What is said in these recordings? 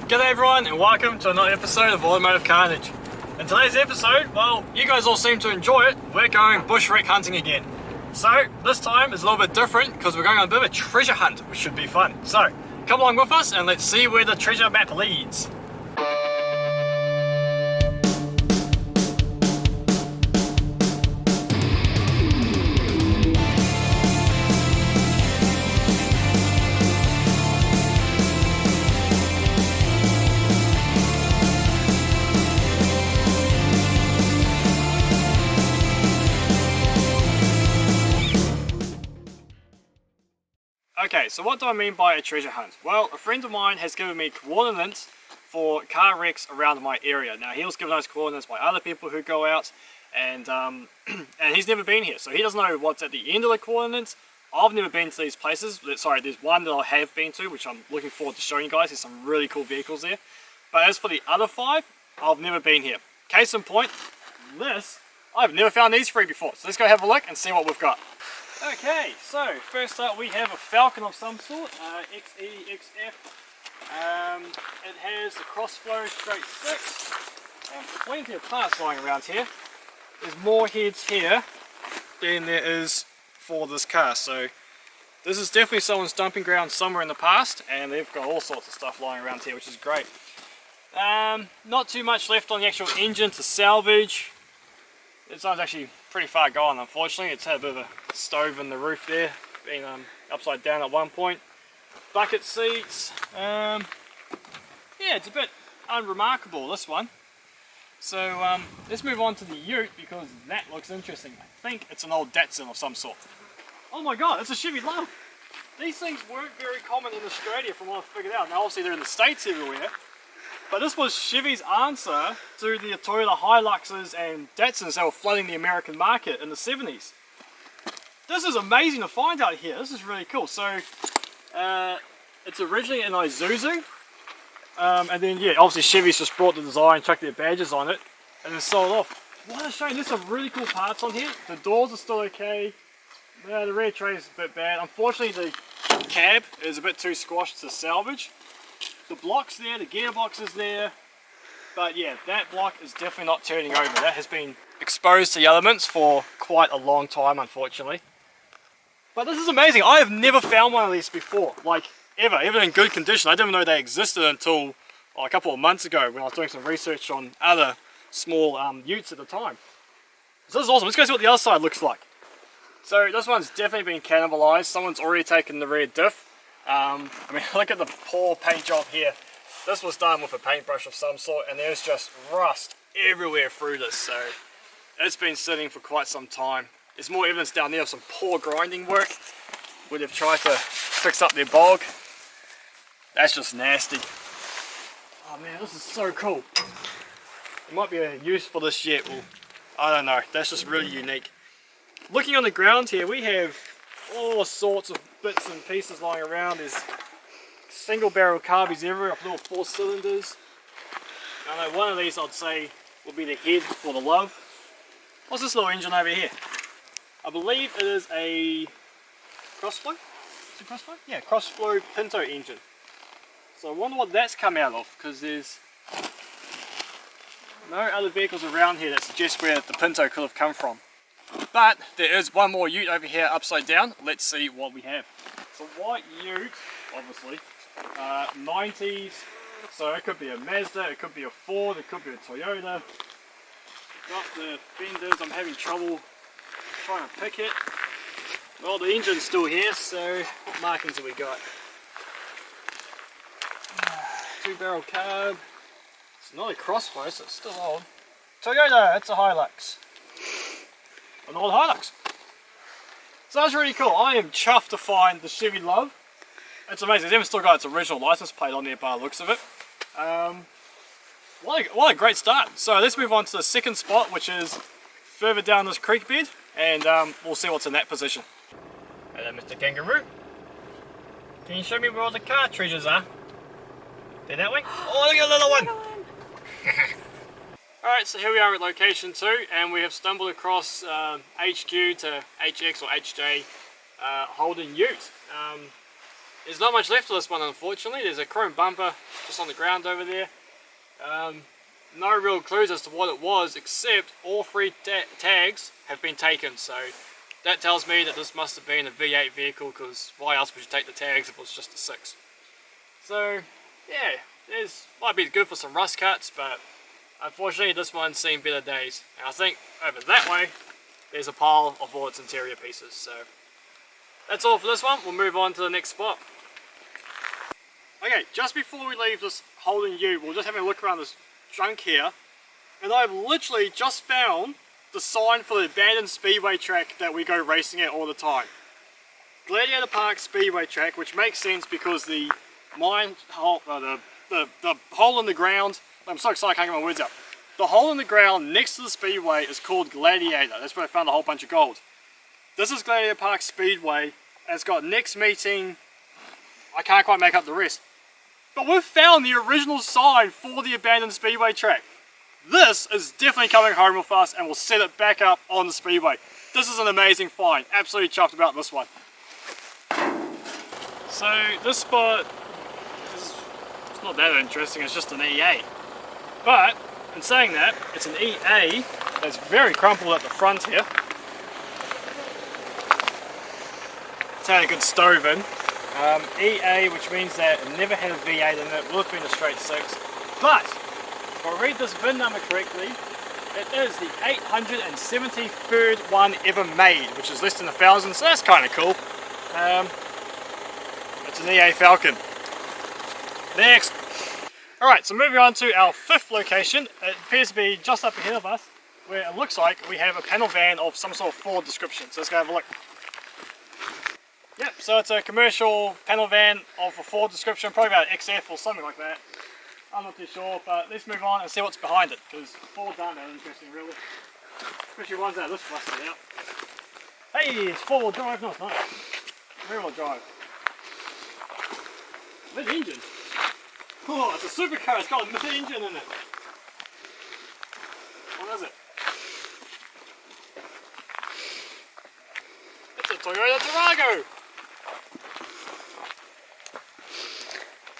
G'day everyone and welcome to another episode of Automotive Carnage. In today's episode, well, you guys all seem to enjoy it. We're going bush wreck hunting again. So this time is a little bit different because we're going on a bit of a treasure hunt, which should be fun. So come along with us and let's see where the treasure map leads. Okay, so what do I mean by a treasure hunt? Well, a friend of mine has given me coordinates for car wrecks around my area. Now, he was given those coordinates by other people who go out, and and he's never been here, so he doesn't know what's at the end of the coordinates. I've never been to these places. Sorry, there's one that I have been to, which I'm looking forward to showing you guys. There's some really cool vehicles there. But as for the other 5, I've never been here. Case in point, this, I've never found these 3 before. So let's go have a look and see what we've got. Okay, so first up we have a Falcon of some sort, XE, XF. It has the crossflow straight 6 and plenty of parts lying around here. There's more heads here than there is for this car, so this is definitely someone's dumping ground somewhere in the past, and they've got all sorts of stuff lying around here, which is great. Not too much left on the actual engine to salvage. This one's actually pretty far gone, unfortunately. It's had a bit of a stove in the roof there, being upside down at one point. Bucket seats. Yeah, it's a bit unremarkable, this one. So let's move on to the ute because that looks interesting. I think it's an old Datsun of some sort. Oh my god, it's a Chevy LUV. These things weren't very common in Australia from what I've figured out. Now obviously they're in the States everywhere. But this was Chevy's answer to the Toyota Hiluxes and Datsuns that were flooding the American market in the 70s. This is amazing to find out here. This is really cool. So, it's originally an Isuzu. And then, yeah, obviously Chevy's just brought the design, chucked their badges on it, and then sold off. What a shame. There's some really cool parts on here. The doors are still okay. The rear tray is a bit bad. Unfortunately, the cab is a bit too squashed to salvage. The block's there, the gearbox is there, but yeah, that block is definitely not turning over. That has been exposed to the elements for quite a long time, unfortunately. But this is amazing. I have never found one of these before, like ever, even in good condition. I didn't even know they existed until a couple of months ago when I was doing some research on other small utes at the time. So this is awesome. Let's go see what the other side looks like. So this one's definitely been cannibalized. Someone's already taken the rear diff. I mean, look at the poor paint job here. This was done with a paintbrush of some sort, and there's just rust everywhere through this, so it's been sitting for quite some time. There's more evidence down there of some poor grinding work where they've tried to fix up their bog. That's just nasty. Oh man, this is so cool. There might be a use for this yet. Well, I don't know. That's just really unique. Looking on the ground here, we have all sorts of bits and pieces lying around. There's single barrel carbies everywhere, little 4 cylinders. I know one of these I'd say will be the head for the LUV. What's this little engine over here? I believe it is a crossflow. Is it crossflow? Yeah, crossflow Pinto engine. So I wonder what that's come out of, because there's no other vehicles around here that suggest where the Pinto could have come from. But there is one more ute over here upside down. Let's see what we have. It's a white ute, obviously. 90s, so it could be a Mazda, it could be a Ford, it could be a Toyota. Got the fenders, I'm having trouble trying to pick it. Well, the engine's still here, so what markings have we got? 2-barrel carb. It's not a crossflow, so it's still old. Toyota, it's a Hilux. An old Hilux. So that's really cool. I am chuffed to find the Chevy LUV. It's amazing. It's even still got its original license plate on there by the looks of it. What a great start. So let's move on to the second spot, which is further down this creek bed, and we'll see what's in that position. Hello, Mr. Kangaroo. Can you show me where all the car treasures are? They're that way? Oh, look at the little one! Alright, so here we are at location 2, and we have stumbled across HQ to HX or HJ Holden ute. there's not much left of this one, unfortunately. There's a chrome bumper just on the ground over there. No real clues as to what it was, except all three tags have been taken, so that tells me that this must have been a V8 vehicle, because why else would you take the tags if it was just a 6? So yeah, might be good for some rust cuts, but unfortunately this one's seen better days. And I think over that way there's a pile of all its interior pieces. So that's all for this one. We'll move on to the next spot. Okay, just before we leave this Holden U, we'll just have a look around this junk here, and I've literally just found the sign for the abandoned speedway track that we go racing at all the time. Gladiator Park Speedway Track, which makes sense because the hole in the ground, I'm so excited I can't get my words out. The hole in the ground next to the speedway is called Gladiator. That's where I found a whole bunch of gold. This is Gladiator Park Speedway, and it's got next meeting, I can't quite make up the rest. But we've found the original sign for the abandoned speedway track. This is definitely coming home with us, and we'll set it back up on the speedway. This is an amazing find. Absolutely chuffed about this one. So this spot is not that interesting, it's just an EA. But in saying that, it's an EA that's very crumpled at the front here. It's had a good stove in. EA, which means that it never had a V8 in it, would have been a straight 6. But if I read this VIN number correctly, it is the 873rd one ever made, which is less than 1,000, so that's kind of cool. It's an EA Falcon. Next! Alright, so moving on to our 5th location. It appears to be just up ahead of us, where it looks like we have a panel van of some sort of Ford description. So let's go have a look. Yep, so it's a commercial panel van of a Ford description, probably about an XF or something like that. I'm not too sure, but let's move on and see what's behind it, because Fords aren't that interesting really. Especially ones that are this rusted out. Hey, it's 4-wheel drive, no it's not. Rear-wheel drive. Mid-engine. Oh, it's a supercar, it's got a mid-engine in it. What is it? It's a Toyota Tarago!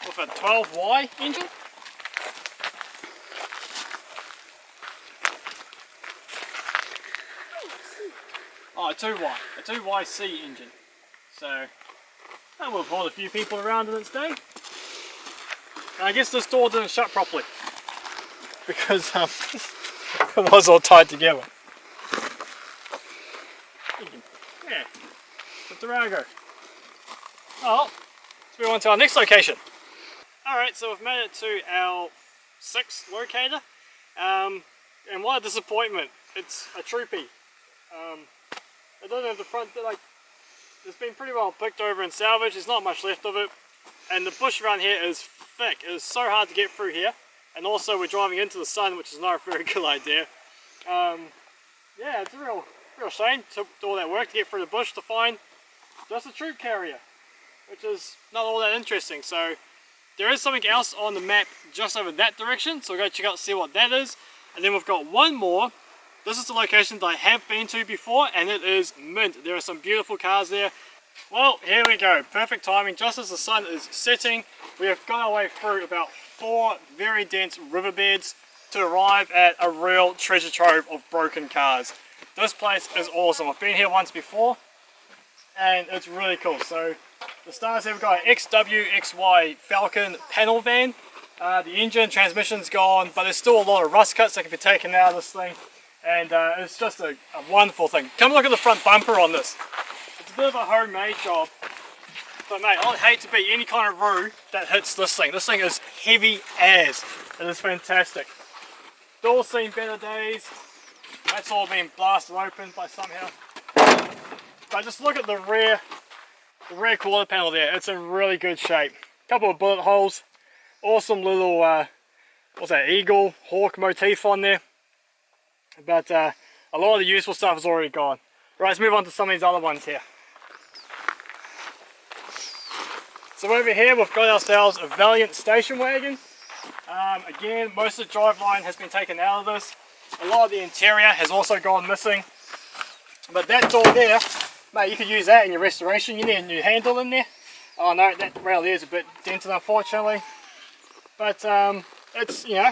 With a 12Y engine. Oh, a 2YC engine. So that will have hauled a few people around in its day. And I guess this door didn't shut properly because it was all tied together. Yeah, the Tarago. Oh, let's move on to our next location. Alright, so we've made it to our 6th locator, and what a disappointment. It's a troopy. I don't have the front, like, it's been pretty well picked over and salvaged, there's not much left of it, and the bush around here is thick. It is so hard to get through here, and also we're driving into the sun, which is not a very good idea. Yeah, it's a real shame. Took all that work to get through the bush to find just a troop carrier, which is not all that interesting. So there is something else on the map just over that direction, so we'll go check out and see what that is. And then we've got one more. This is the location that I have been to before, and it is mint. There are some beautiful cars there. Well, here we go. Perfect timing. Just as the sun is setting, we have got our way through about 4 very dense riverbeds to arrive at a real treasure trove of broken cars. This place is awesome. I've been here once before, and it's really cool. So the stars here, we've got an XWXY Falcon panel van. The engine, transmission's gone, but there's still a lot of rust cuts that can be taken out of this thing. And it's just a wonderful thing. Come look at the front bumper on this. It's a bit of a homemade job. But mate, I'd hate to be any kind of roo that hits this thing. This thing is heavy as. It is fantastic. Door's seen better days. That's all been blasted open by somehow. But just look at the rear quarter panel there. It's in really good shape. Couple of bullet holes. Awesome little, what's that, eagle, hawk motif on there. But a lot of the useful stuff is already gone. Right, let's move on to some of these other ones here. So over here we've got ourselves a Valiant station wagon. Again, most of the driveline has been taken out of this. A lot of the interior has also gone missing. But that door there, mate, you could use that in your restoration. You need a new handle in there. Oh no, that rail there is a bit dented unfortunately. But it's, you know,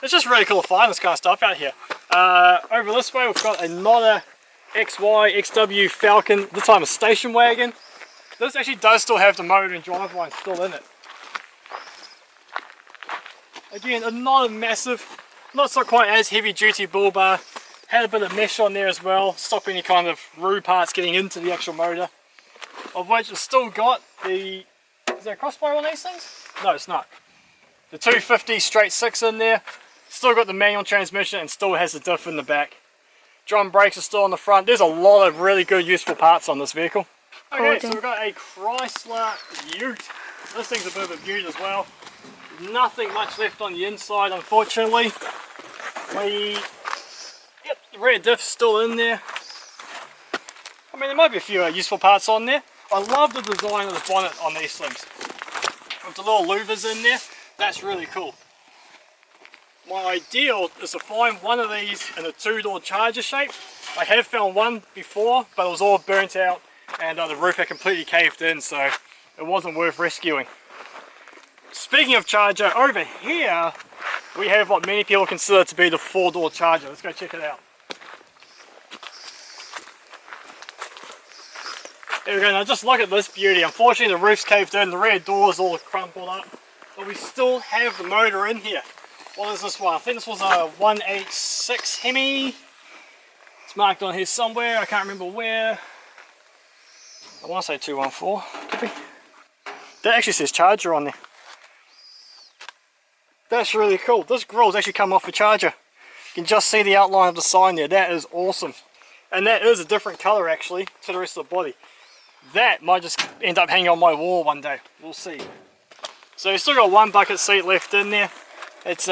it's just really cool to find this kind of stuff out here. Over this way we've got another XY XW Falcon, this time a station wagon. This actually does still have the motor and driveline still in it. Again, another massive, not so quite as heavy duty bull bar. Had a bit of mesh on there as well, stop any kind of roo parts getting into the actual motor. Of which it's still got the, is there a crossbar on these things? No, it's not. The 250 straight 6 in there. Still got the manual transmission and still has the diff in the back. Drum brakes are still on the front. There's a lot of really good useful parts on this vehicle. Okay, so we've got a Chrysler Ute. This thing's a bit of a beaut as well. Nothing much left on the inside unfortunately. Yep, the rear diff's still in there. I mean, there might be a few useful parts on there. I love the design of the bonnet on these things. With the little louvers in there, that's really cool. My ideal is to find one of these in a 2-door Charger shape. I have found one before, but it was all burnt out and the roof had completely caved in, so it wasn't worth rescuing. Speaking of Charger, over here we have what many people consider to be the 4-door Charger. Let's go check it out. There we go, now just look at this beauty. Unfortunately the roof's caved in, the rear door's all crumpled up, but we still have the motor in here. What is this one? I think this was a 186 Hemi. It's marked on here somewhere, I can't remember where. I want to say 214, could be. That actually says Charger on there. That's really cool. This grill's actually come off a Charger. You can just see the outline of the sign there. That is awesome. And that is a different colour actually to the rest of the body. That might just end up hanging on my wall one day. We'll see. So we've still got one bucket seat left in there. It's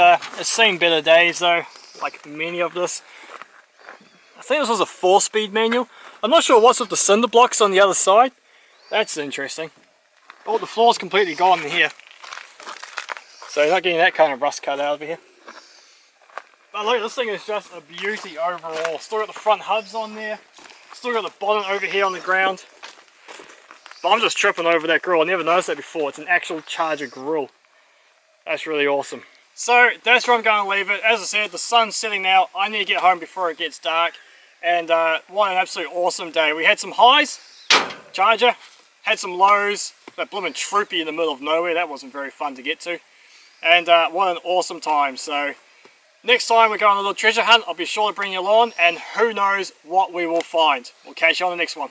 seen better days though, like many of this. I think this was a 4-speed manual. I'm not sure what's with the cinder blocks on the other side. That's interesting. Oh, the floor's completely gone in here. So you're not getting that kind of rust cut out over here. But look, this thing is just a beauty overall. Still got the front hubs on there. Still got the bonnet over here on the ground. But I'm just tripping over that grille. I never noticed that before. It's an actual Charger grille. That's really awesome. So that's where I'm going to leave it. As I said, the sun's setting now. I need to get home before it gets dark. And what an absolute awesome day. We had some highs, Charger, had some lows, that blooming troopy in the middle of nowhere. That wasn't very fun to get to. And what an awesome time. So next time we go on a little treasure hunt, I'll be sure to bring you along. And who knows what we will find. We'll catch you on the next one.